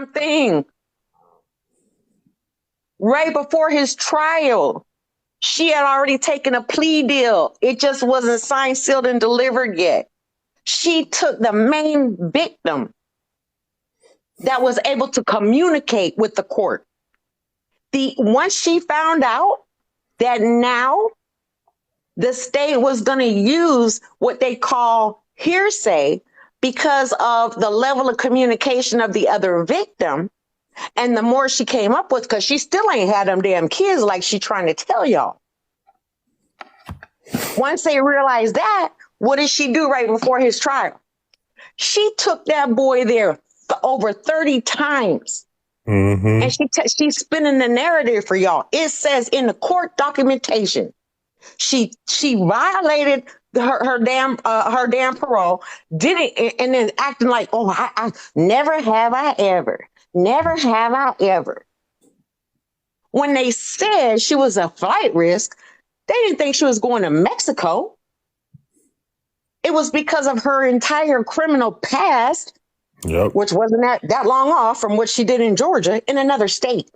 damn thing. Right before his trial, she had already taken a plea deal. It just wasn't signed, sealed, and delivered yet. She took the main victim that was able to communicate with the court. Once she found out that now the state was going to use what they call hearsay because of the level of communication of the other victim, and the more she came up with, because she still ain't had them damn kids like she trying to tell y'all. Once they realized that, what did she do right before his trial? She took that boy there over 30 times. Mm-hmm. And she's spinning the narrative for y'all. It says in the court documentation, she violated her damn parole, did it, and then acting like, oh, I never have I ever. When they said she was a flight risk, they didn't think she was going to Mexico. It was because of her entire criminal past, which wasn't that long off from what she did in Georgia in another state.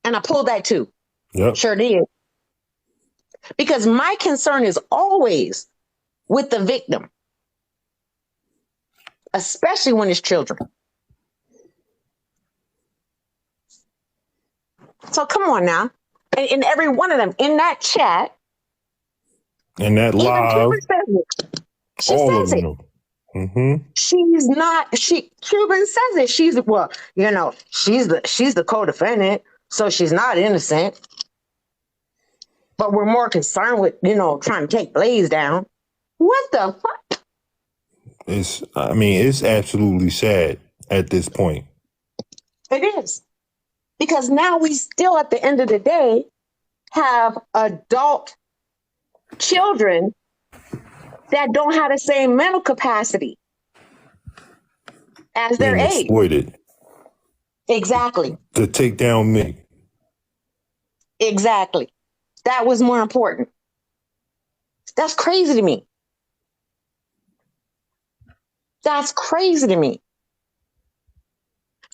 And I pulled that too. Yep. Sure did. Because my concern is always with the victim, especially when it's children. So come on now. And every one of them in that chat, in that live, she says it. Mm-hmm. Cuban says it. She's the co-defendant, so she's not innocent. But we're more concerned with, trying to take Blaze down. What the fuck? It's absolutely sad at this point. It is. Because now we still, at the end of the day, have adult children that don't have the same mental capacity as their age. Exploited. Exactly. To take down me. Exactly. That was more important. That's crazy to me. That's crazy to me.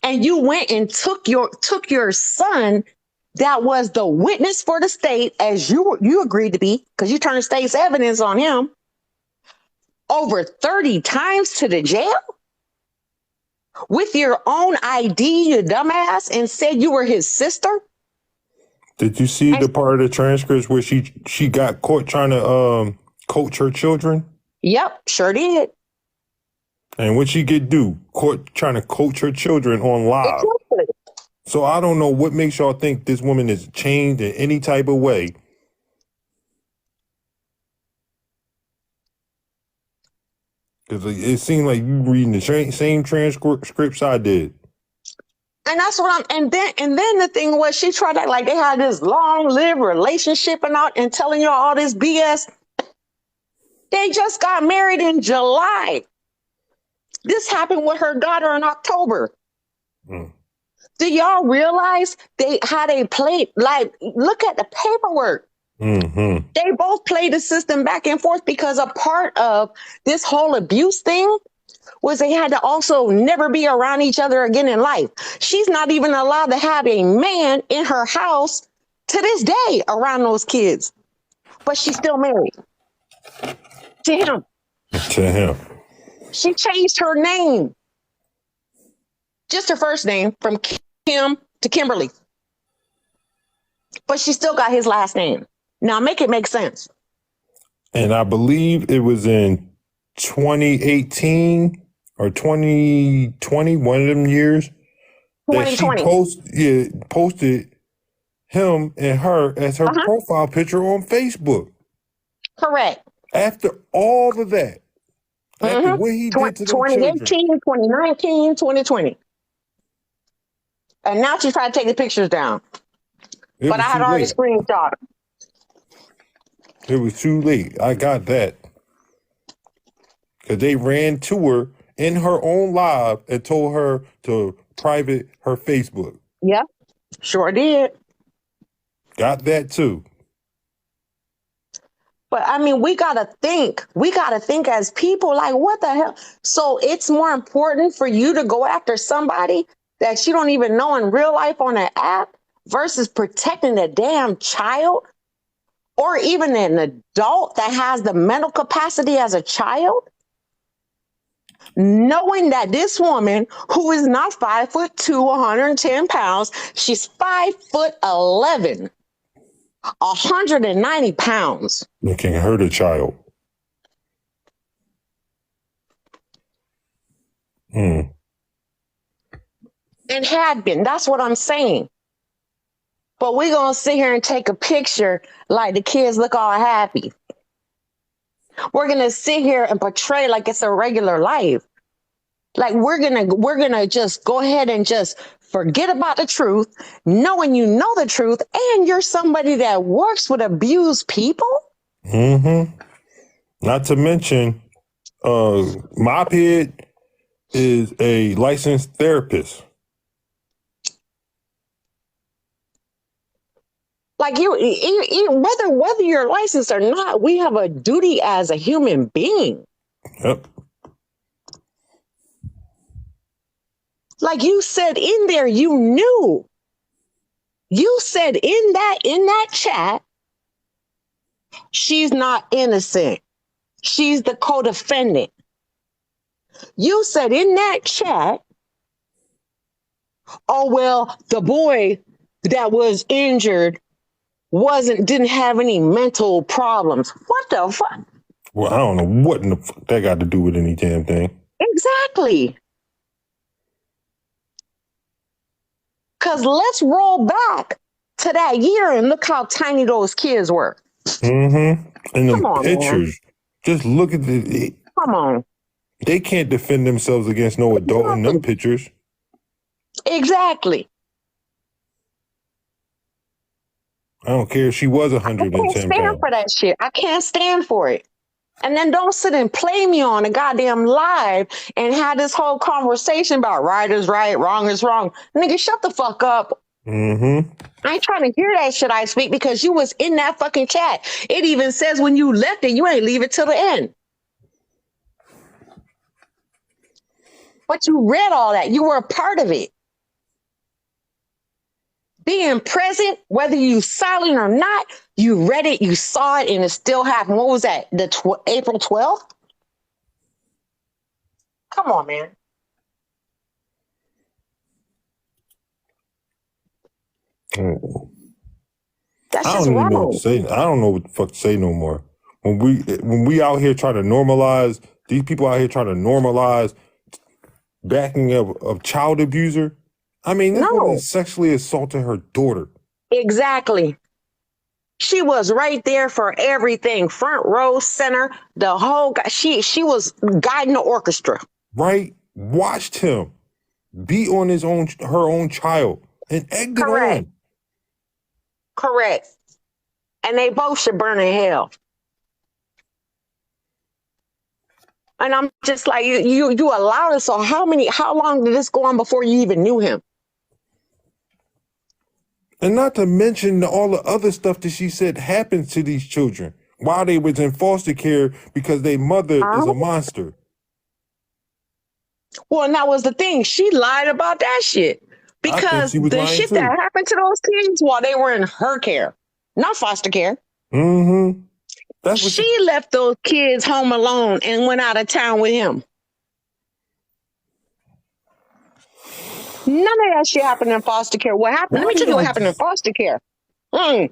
And you went and took your son that was the witness for the state, as you agreed to be, because you turned state's evidence on him, over 30 times to the jail with your own ID, you dumbass, and said you were his sister. Did you see the part of the transcripts where she got caught trying to coach her children? Yep, sure did. And what she get do? Caught trying to coach her children on live. Exactly. So I don't know what makes y'all think this woman is changed in any type of way. Because it seemed like you reading the same transcripts I did. And that's what and then the thing was, she tried to act like they had this long-lived relationship and telling you all this BS. They just got married in July. This happened with her daughter in October. Do y'all realize how they played? Like, look at the paperwork. Mm-hmm. They both played the system back and forth, because a part of this whole abuse thing was they had to also never be around each other again in life. She's not even allowed to have a man in her house to this day around those kids, but she's still married to him. She changed her name, just her first name, from Kim to Kimberly, but she still got his last name. Now make it make sense. And I believe it was in 2018 or 2020, one of them years, that she posted him and her as her profile picture on Facebook. Correct. After all of that, after what he did to them 2018, children. 2019, 2020. And now she's trying to take the pictures down. But I had already screenshot. It was too late. I got that. Because they ran to her in her own live and told her to private her Facebook. Yep, sure did. Got that too. But I mean, we gotta think. We gotta think as people, like, what the hell? So it's more important for you to go after somebody that you don't even know in real life on an app versus protecting a damn child or even an adult that has the mental capacity as a child. Knowing that this woman, who is not 5'2", 110 pounds, she's 5'11", 190 pounds. It can hurt a child. And had been. That's what I'm saying. But we're going to sit here and take a picture like the kids look all happy. We're going to sit here and portray like it's a regular life. Like we're going to just go ahead and just forget about the truth, knowing you know the truth, and you're somebody that works with abused people. Not to mention, Mophead is a licensed therapist. Like you whether you're licensed or not, we have a duty as a human being. Yep. Like you said in there, you knew. You said in that chat, she's not innocent. She's the co-defendant. You said in that chat, oh, well, the boy that was injured didn't have any mental problems. What the fuck? Well, I don't know what in the fuck that got to do with any damn thing. Exactly. Because let's roll back to that year and look how tiny those kids were. And the pictures, man. Just look at the... Come on. They can't defend themselves against no adult in them pictures. Exactly. I don't care if she was 110 pounds. I can't stand for that shit. I can't stand for it. And then don't sit and play me on a goddamn live and have this whole conversation about right is right, wrong is wrong. Nigga, shut the fuck up. I ain't trying to hear that shit I speak because you was in that fucking chat. It even says when you left it, you ain't leave it till the end. But you read all that. You were a part of it. Being present, whether you silent or not, you read it, you saw it, and it still happened. What was that? April 12th? Come on, man. That's I don't even know what to say. I don't know what the fuck to say no more. When we out here trying to normalize, these people out here trying to normalize backing up of child abuser. I mean, this woman sexually assaulted her daughter. Exactly. She was right there for everything. Front row, center, the whole she was guiding the orchestra. Right? Watched him beat on her own child and egged it on. Correct. And they both should burn in hell. And I'm just like, you allowed it. So how long did this go on before you even knew him? And not to mention all the other stuff that she said happens to these children while they was in foster care because their mother is a monster. Well, and that was the thing. She lied about that shit. Because the shit that happened to those kids while they were in her care, not foster care. She left those kids home alone and went out of town with him. None of that shit happened in foster care. What happened? Let me tell you what happened in foster care. In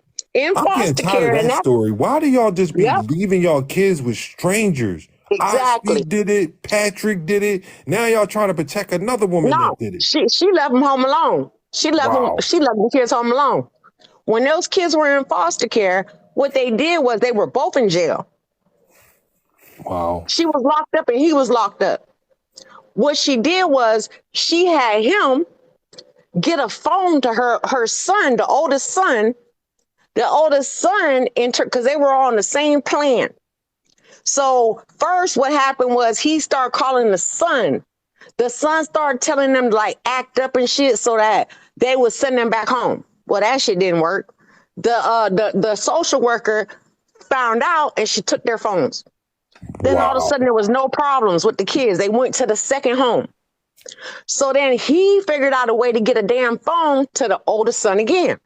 foster care. And that story. Why do y'all just be leaving y'all kids with strangers? Exactly. Osby did it. Patrick did it. Now y'all trying to protect another woman that did it. She left them home alone. She left the kids home alone. When those kids were in foster care, what they did was they were both in jail. Wow. She was locked up and he was locked up. What she did was she had him get a phone to her son, the oldest son. The oldest son because they were all on the same plan. So first what happened was he started calling the son. The son started telling them to like act up and shit so that they would send them back home. Well, that shit didn't work. The social worker found out and she took their phones. Then all of a Wow. sudden there was no problems with the kids. They went to the second home. So then he figured out a way to get a damn phone to the oldest son again.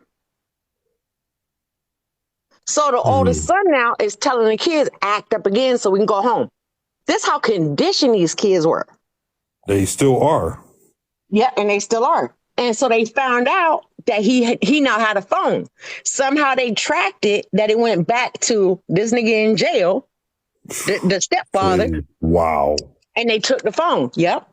So the oldest son now is telling the kids, act up again so we can go home. This is how conditioned these kids were. They still are. Yeah, and they still are. And so they found out that he now had a phone. Somehow they tracked it, that it went back to this nigga in jail, the stepfather. Wow. And they took the phone. Yep.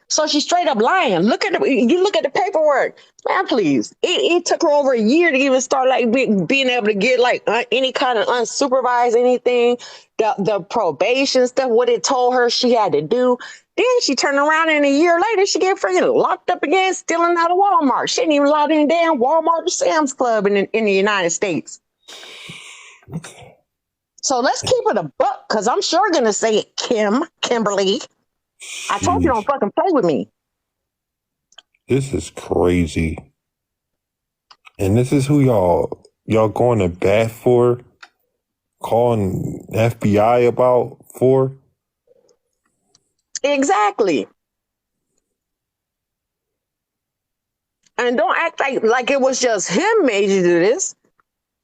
So she's straight up lying. You look at the paperwork, man. Please, it took her over a year to even start like being able to get like any kind of unsupervised anything. The probation stuff, what it told her she had to do. Then she turned around and a year later she get freaking locked up again, stealing out of Walmart. She didn't even allow in damn Walmart or Sam's Club in the United States. So let's keep it a buck, because I'm sure gonna say it, Kimberly. I told you don't fucking play with me. This is crazy. And this is who y'all going to bat for? Calling FBI about for? Exactly. And don't act like it was just him made you do this.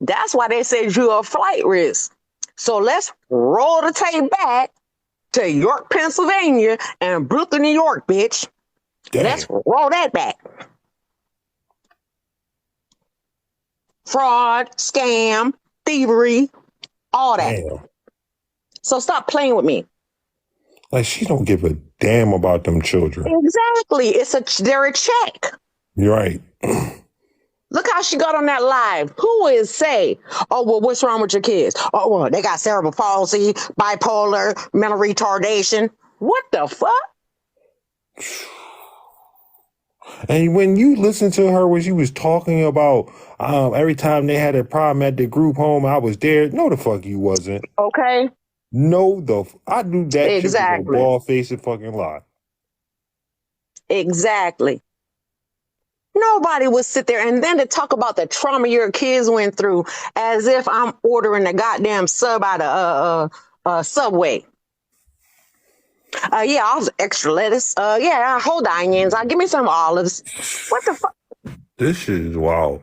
That's why they said you're a flight risk. So let's roll the tape back to York, Pennsylvania and Brooklyn, New York, bitch. Damn. Let's roll that back. Fraud, scam, thievery, all that. Damn. So stop playing with me. Like, she don't give a damn about them children. Exactly. They're a check. You're right. Look how she got on that live. Who is say, oh, well, what's wrong with your kids? Oh, well, they got cerebral palsy, bipolar, mental retardation. What the fuck? And when you listen to her when she was talking about every time they had a problem at the group home, I was there. No, the fuck you wasn't. Okay. No, I knew that Exactly. shit was a bald-faced fucking lie. Exactly. Nobody would sit there and then to talk about the trauma your kids went through as if I'm ordering a goddamn sub out of Subway. Yeah, I'll extra lettuce. Yeah, hold the onions. I'll give me some olives. What the fuck? This shit is wild.